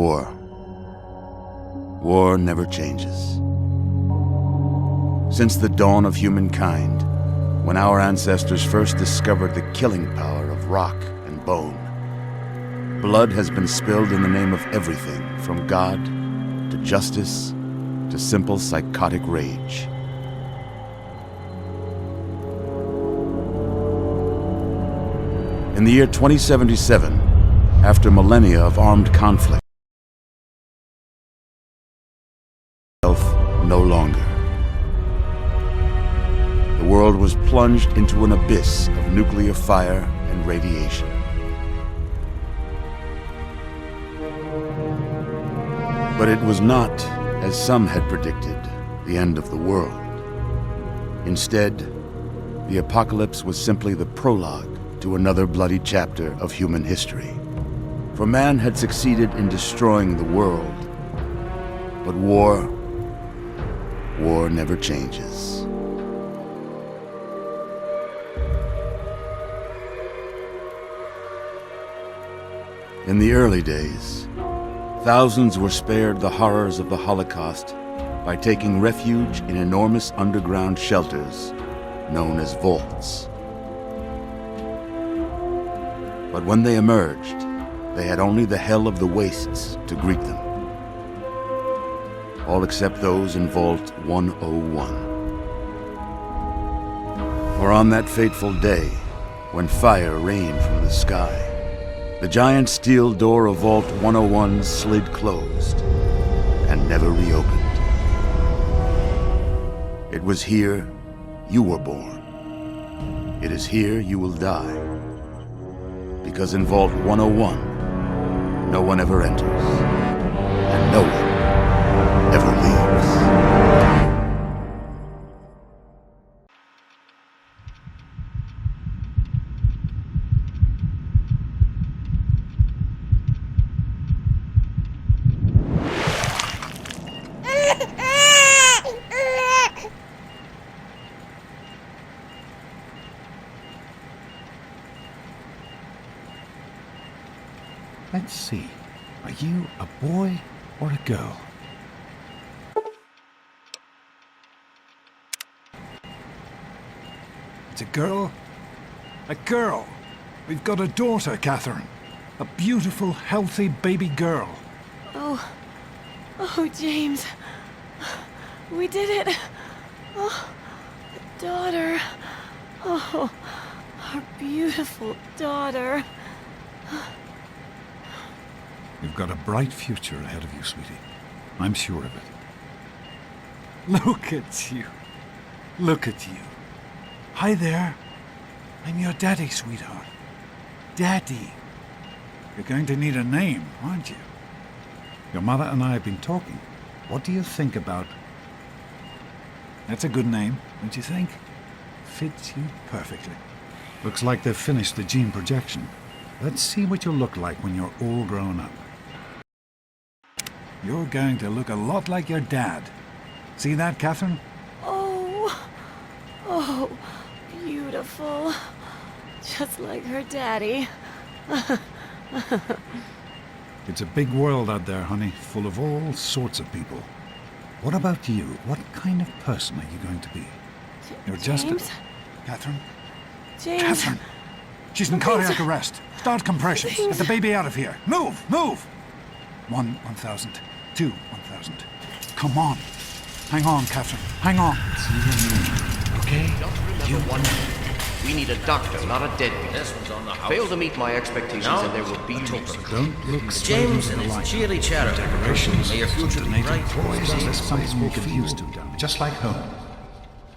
war. War never changes. Since the dawn of humankind, when our ancestors first discovered the killing power of rock and bone, blood has been spilled in the name of everything from God to justice to simple psychotic rage. In the year 2077, after millennia of armed conflict, no longer. The world was plunged into an abyss of nuclear fire and radiation. But it was not, as some had predicted, the end of the world. Instead, the apocalypse was simply the prologue to another bloody chapter of human history. For man had succeeded in destroying the world, but war never changes. In the early days, thousands were spared the horrors of the Holocaust by taking refuge in enormous underground shelters known as vaults. But when they emerged, they had only the hell of the wastes to greet them. All except those in Vault 101. For on that fateful day, when fire rained from the sky, the giant steel door of Vault 101 slid closed and never reopened. It was here you were born. It is here you will die. Because in Vault 101, no one ever enters, and no one ever leaves. Let's see. Are you a boy or a girl? It's a girl? A girl! We've got a daughter, Catherine. A beautiful, healthy baby girl. Oh, James. We did it. Oh, a daughter. Oh, our beautiful daughter. You've got a bright future ahead of you, sweetie. I'm sure of it. Look at you. Look at you. Hi there. I'm your daddy, sweetheart. Daddy. You're going to need a name, aren't you? Your mother and I have been talking. What do you think about... That's a good name, don't you think? Fits you perfectly. Looks like they've finished the gene projection. Let's see what you'll look like when you're all grown up. You're going to look a lot like your dad. See that, Catherine? Oh, beautiful. Just like her daddy. It's a big world out there, honey, full of all sorts of people. What about you? What kind of person are you going to be? You're just James? Catherine? James. Catherine! She's in cardiac arrest. Start compressions. James. Get the baby out of here. Move! Move! 1,000. 2, 1,000. Come on. Hang on, Catherine. Hang on. It's you and me. Okay? Just remember one thing. We need a doctor, not a deadbeat. This one's on the house. Fail to meet my expectations and there will be no Don't look James and his cheery chatter. Decorations. May your future be native bright. toys. This something you can use to, just like home.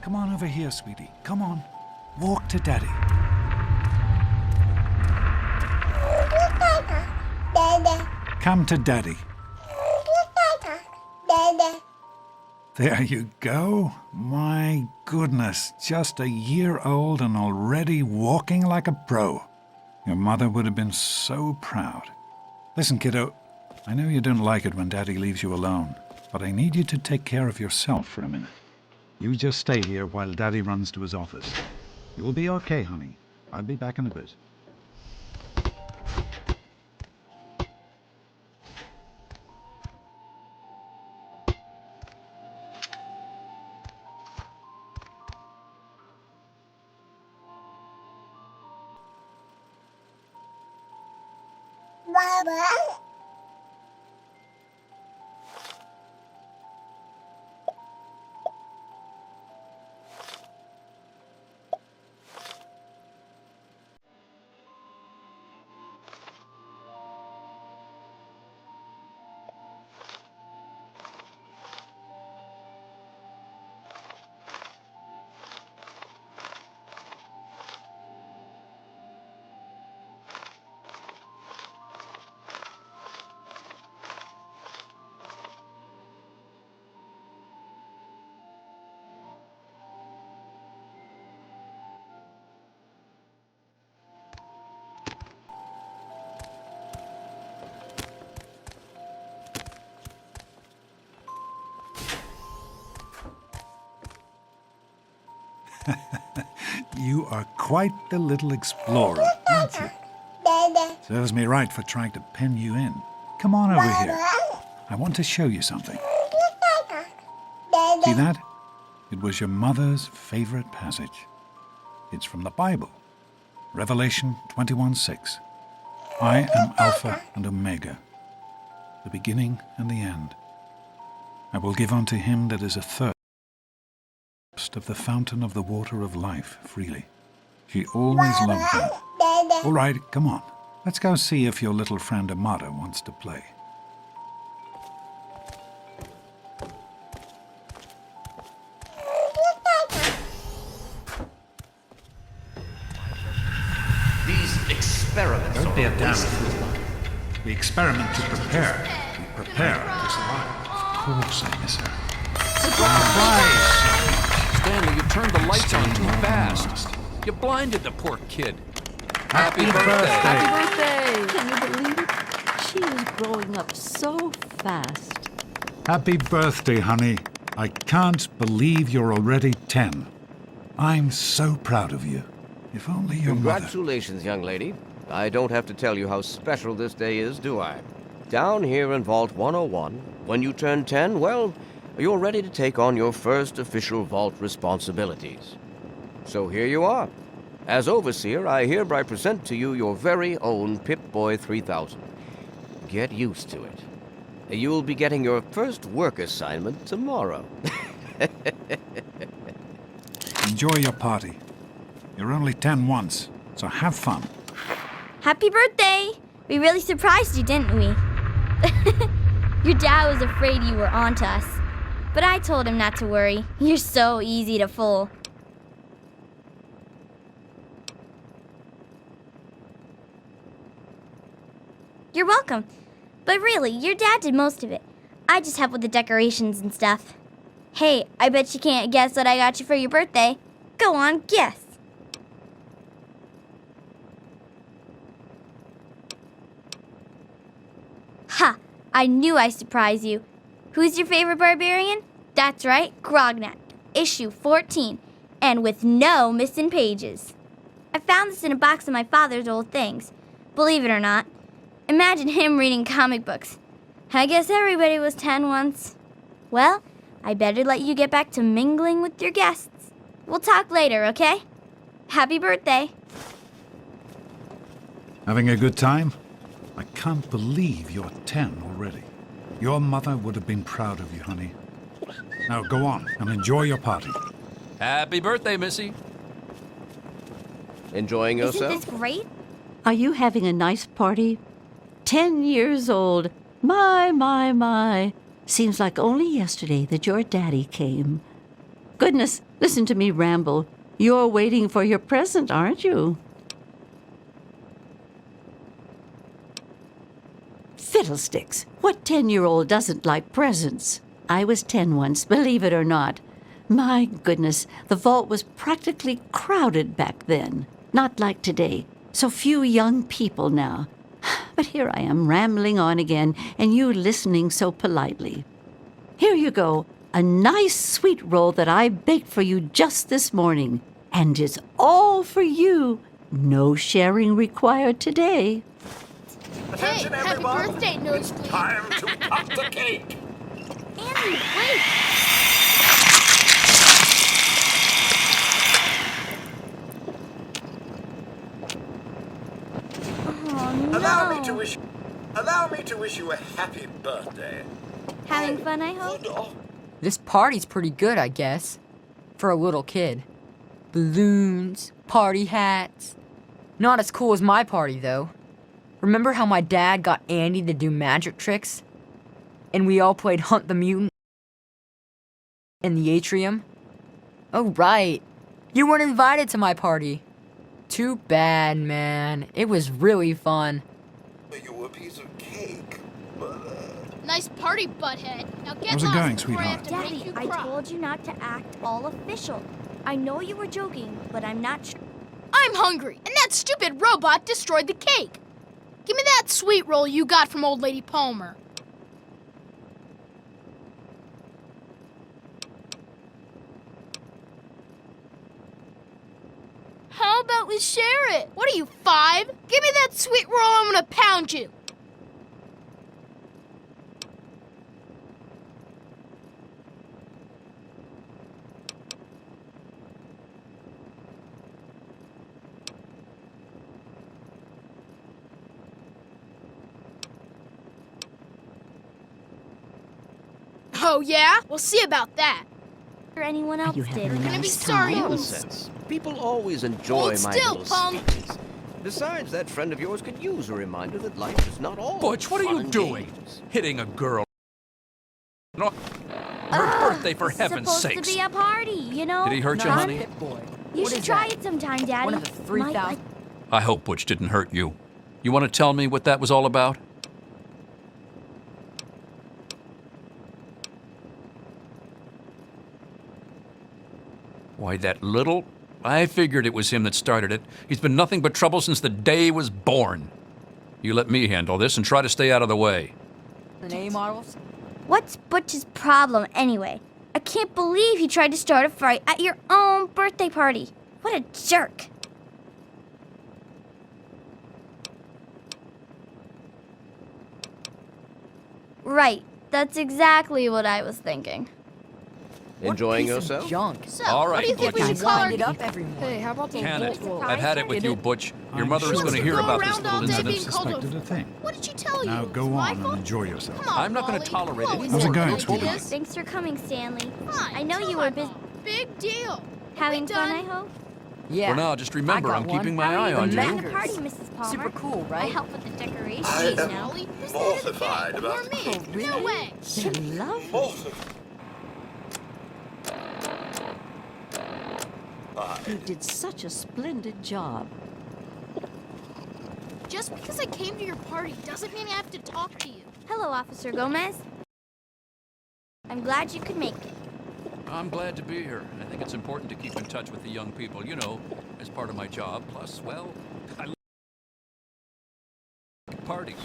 Come on over here, sweetie. Come on. Walk to Daddy. Come to Daddy. There you go. My goodness, just a year old and already walking like a pro. Your mother would have been so proud. Listen, kiddo, I know you don't like it when Daddy leaves you alone, but I need you to take care of yourself for a minute. You just stay here while Daddy runs to his office. You'll be okay, honey. I'll be back in a bit. You are quite the little explorer, aren't you? Serves me right for trying to pen you in. Come on over here. I want to show you something. See that? It was your mother's favorite passage. It's from the Bible. Revelation 21:6. I am Alpha and Omega, the beginning and the end. I will give unto him that is athirst of the fountain of the water of life freely. She always loved that. All right, come on. Let's go see if your little friend Amada wants to play. These experiments Don't be a are damn wasted. fool. We experiment to prepare. We prepare to survive. Of course I miss her. Surprise! Stanley, you turned the lights on too fast. You blinded the poor kid. Happy birthday! Happy birthday! Can you believe it? She is growing up so fast. Happy birthday, honey. I can't believe you're already 10. I'm so proud of you. If only your mother... Congratulations, young lady. I don't have to tell you how special this day is, do I? Down here in Vault 101, when you turn 10, well, you're ready to take on your first official vault responsibilities. So here you are. As Overseer, I hereby present to you your very own Pip-Boy 3000. Get used to it. You'll be getting your first work assignment tomorrow. Enjoy your party. You're only 10 once, so have fun. Happy birthday! We really surprised you, didn't we? Your dad was afraid you were onto us, but I told him not to worry. You're so easy to fool. You're welcome. But really, your dad did most of it. I just helped with the decorations and stuff. Hey, I bet you can't guess what I got you for your birthday. Go on, guess. Ha! I knew I'd surprise you. Who's your favorite barbarian? That's right, Grognak, issue 14, and with no missing pages. I found this in a box of my father's old things. Believe it or not. Imagine him reading comic books. I guess everybody was 10 once. Well, I better let you get back to mingling with your guests. We'll talk later, okay? Happy birthday. Having a good time? I can't believe you're 10 already. Your mother would have been proud of you, honey. Now go on and enjoy your party. Happy birthday, Missy. Enjoying yourself? Isn't this great? Are you having a nice party? 10 years old. My. Seems like only yesterday that your daddy came. Goodness, listen to me ramble. You're waiting for your present, aren't you? Fiddlesticks. What 10-year-old doesn't like presents? I was 10 once, believe it or not. My goodness, the vault was practically crowded back then. Not like today. So few young people now. But here I am rambling on again, and you listening so politely. Here you go, a nice sweet roll that I baked for you just this morning. And it's all for you. No sharing required today. Hey, happy birthday, Nosebleed. Time to cut the cake! Andy, wait! Oh, no. Allow me to wish wish you a happy birthday. Having fun, I hope? This party's pretty good, I guess. For a little kid. Balloons, party hats. Not as cool as my party, though. Remember how my dad got Andy to do magic tricks? And we all played Hunt the Mutant in the atrium? Oh, right. You weren't invited to my party. Too bad, man. It was really fun. You a piece of cake. Nice party, butthead. Now get How's it lost going, before I have sweetheart? to make Daddy, you I cry. told you not to act all official. I know you were joking, but I'm not sure. I'm hungry, and that stupid robot destroyed the cake. Give me that sweet roll you got from old lady Palmer. How about we share it? What are you, 5? Give me that sweet roll, I'm gonna pound you. Oh, yeah? We'll see about that. Or anyone else you did. having a Gonna be nice sorry. time? Nonsense. People always enjoy Hold my still, little Pum. schemes. Besides, that friend of yours could use a reminder that life is not all Butch, what are fun you and doing? games. Hitting a girl. No, her birthday, for This is heaven's supposed sakes. to be a party, you know? Did he hurt you, Nice honey? Pit Boy. You What should is try that? it sometime, Daddy. One of the 3,000. I hope Butch didn't hurt you. You want to tell me what that was all about? Why, that little... I figured it was him that started it. He's been nothing but trouble since the day he was born. You let me handle this and try to stay out of the way. The A models? What's Butch's problem anyway? I can't believe he tried to start a fight at your own birthday party. What a jerk. Right. That's exactly what I was thinking. Enjoying What piece of yourself? junk. So, All what right, do you think we Butch. should call Wind her? it up every morning. Hey, how about the Can it? Surprise I've had it with you, Butch. Your mother is sure going to you hear go about this around all little day Wouldn't being have incident. called suspected a thing. What did she tell you? Now It go was my on and fault? enjoy yourself. Come on, I'm not gonna Wally. tolerate You any always How's it do going, like sweetheart? this. Thanks for coming, Stanley. Fine, I know tell you my were busy. mom. Big deal. Having we fun, done? I hope. Yeah. For now, just remember, I got I'm one. keeping my How are eye you on enjoying you. the party, Mrs. Palmer? Super cool, I right? help with the decorations, I you am know. Wally, who's mortified the about head of the cake? Or me? No way. You love Mortified. You did such a splendid job. Just because I came to your party doesn't mean I have to talk to you. Hello, Officer Gomez. I'm glad you could make it. I'm glad to be here. I think it's important to keep in touch with the young people, you know, as part of my job. Plus, well, I like parties.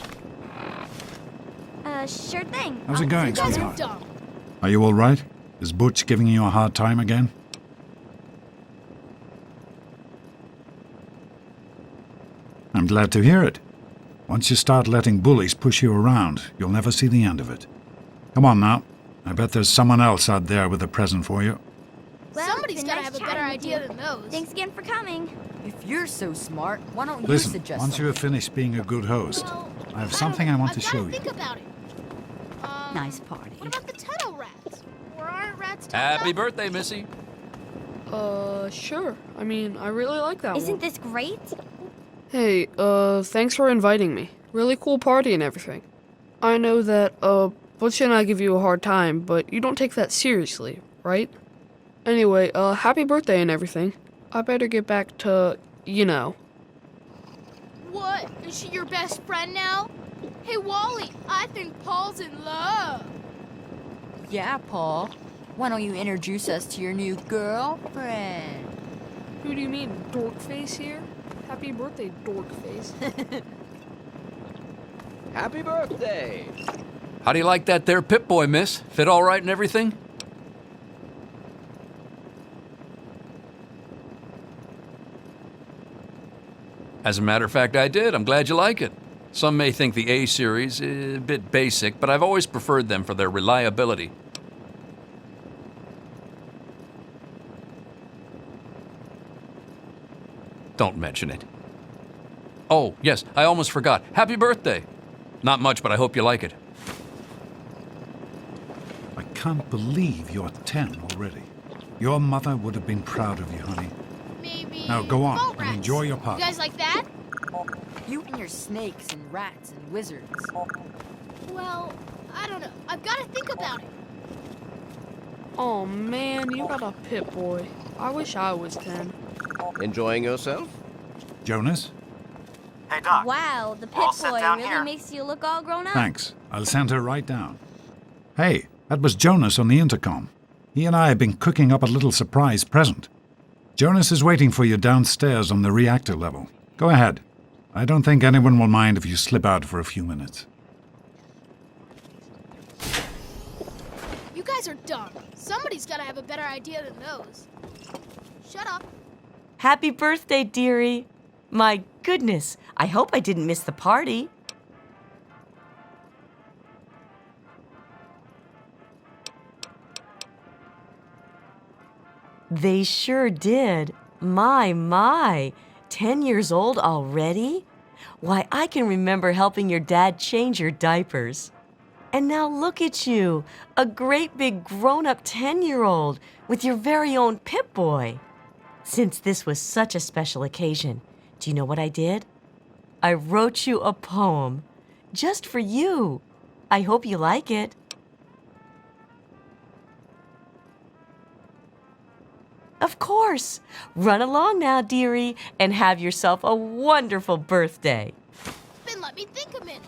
Sure thing. How's it Officer going, You guys are sweetheart? dumb. Are you all right? Is Butch giving you a hard time again? I'm glad to hear it. Once you start letting bullies push you around, you'll never see the end of it. Come on now. I bet there's someone else out there with a present for you. Well, Somebody's it's been gotta nice have a chatting better with idea you. than those. Thanks again for coming. If you're so smart, why don't you Listen, suggest once you have something? finished being a good host, Well, I have something I want to I've show gotta you. think about it. Nice party. What about the tunnel rats? Or aren't rats tough Happy enough? birthday, Missy. Sure. I mean, I really like that Isn't one. this great? Hey, thanks for inviting me. Really cool party and everything. I know that, Butch and I give you a hard time, but you don't take that seriously, right? Anyway, happy birthday and everything. I better get back to, you know. What? Is she your best friend now? Hey, Wally, I think Paul's in love. Yeah, Paul. Why don't you introduce us to your new girlfriend? Who do you mean, Dorkface here? Happy birthday, Dorkface. Happy birthday! How do you like that there Pip-Boy, miss? Fit all right and everything? As a matter of fact, I did. I'm glad you like it. Some may think the A series is a bit basic, but I've always preferred them for their reliability. Don't mention it. Oh, yes, I almost forgot. Happy birthday. Not much, but I hope you like it. I can't believe you're 10 already. Your mother would have been proud of you, honey. Maybe. Now go on Vault and rats. enjoy your You party. guys like that? You and your snakes and rats and wizards. Well, I don't know. I've got to think about it. Oh man, you got a Pip-Boy. I wish I was 10. Enjoying yourself? Jonas? Hey, Doc. Wow, the All Pip set Boy down really here. makes you look all grown up. Thanks. I'll send her right down. Hey, that was Jonas on the intercom. He and I have been cooking up a little surprise present. Jonas is waiting for you downstairs on the reactor level. Go ahead. I don't think anyone will mind if you slip out for a few minutes. You guys are dumb. Somebody's got to have a better idea than those. Shut up. Happy birthday, dearie. My goodness, I hope I didn't miss the party. They sure did. My. 10 years old already? Why, I can remember helping your dad change your diapers. And now look at you, a great big grown-up 10-year-old with your very own Pip-Boy. Since this was such a special occasion, do you know what I did? I wrote you a poem, just for you. I hope you like it. Of course. Run along now, dearie, and have yourself a wonderful birthday. Then let me think a minute.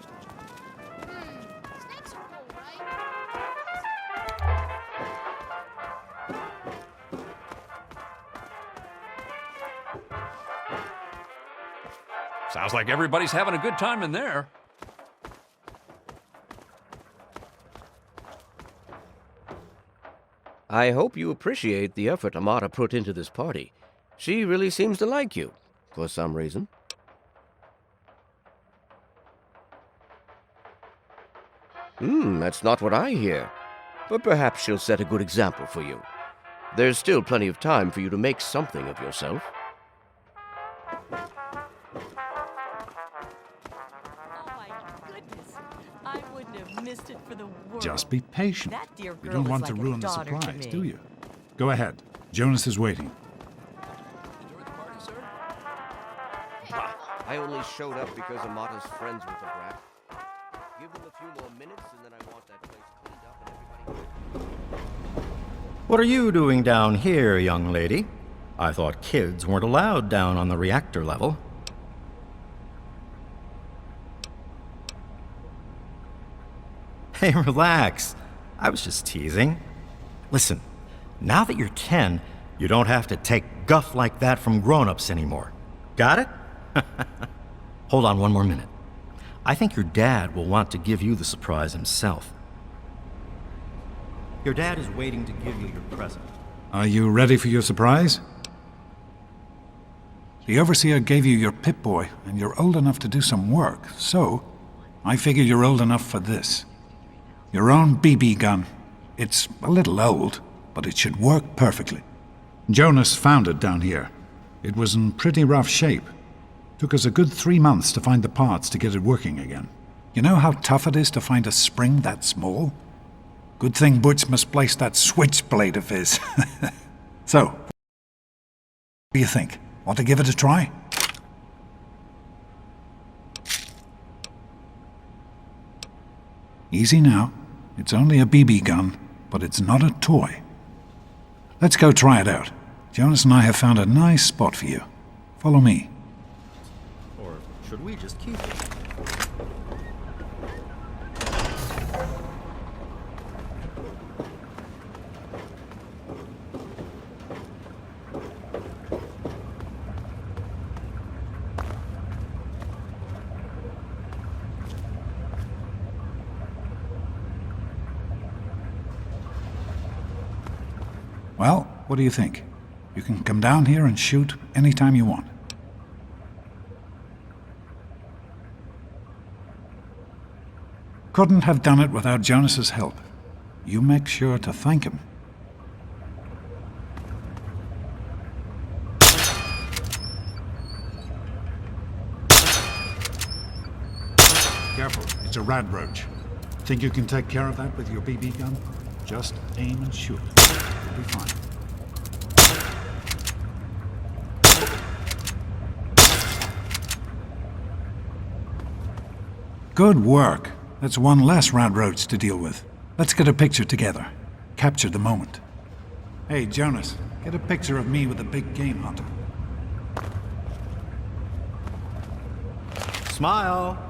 Snakes are cool, right? Sounds like everybody's having a good time in there. I hope you appreciate the effort Amata put into this party. She really seems to like you, for some reason. That's not what I hear. But perhaps she'll set a good example for you. There's still plenty of time for you to make something of yourself. Oh my goodness, I wouldn't have missed it for the world. Just be patient. That dear You girl don't is want like to a ruin the daughter to surprise, me. do you? Go ahead. Jonas is waiting. Enjoy the party, sir? I only showed up because Amata's friends with the brat. Give them a few more minutes and then I want that place cleaned up and everybody... What are you doing down here, young lady? I thought kids weren't allowed down on the reactor level. Hey, relax. I was just teasing. Listen, now that you're 10, you don't have to take guff like that from grown-ups anymore. Got it? Hold on one more minute. I think your dad will want to give you the surprise himself. Your dad is waiting to give you your present. Are you ready for your surprise? The Overseer gave you your Pip-Boy, and you're old enough to do some work, so I figure you're old enough for this. Your own BB gun. It's a little old, but it should work perfectly. Jonas found it down here. It was in pretty rough shape. Took us a good 3 months to find the parts to get it working again. You know how tough it is to find a spring that small? Good thing Butch misplaced that switchblade of his. So, what do you think? Want to give it a try? Easy now. It's only a BB gun, but it's not a toy. Let's go try it out. Jonas and I have found a nice spot for you. Follow me. Or should we just keep it? Well, what do you think? You can come down here and shoot anytime you want. Couldn't have done it without Jonas's help. You make sure to thank him. Careful, it That's a radroach. Think you can take care of that with your BB gun? Just aim and shoot. You'll be fine. Good work. That's one less radroach to deal with. Let's get a picture together. Capture the moment. Hey, Jonas, get a picture of me with the big game hunter. Smile.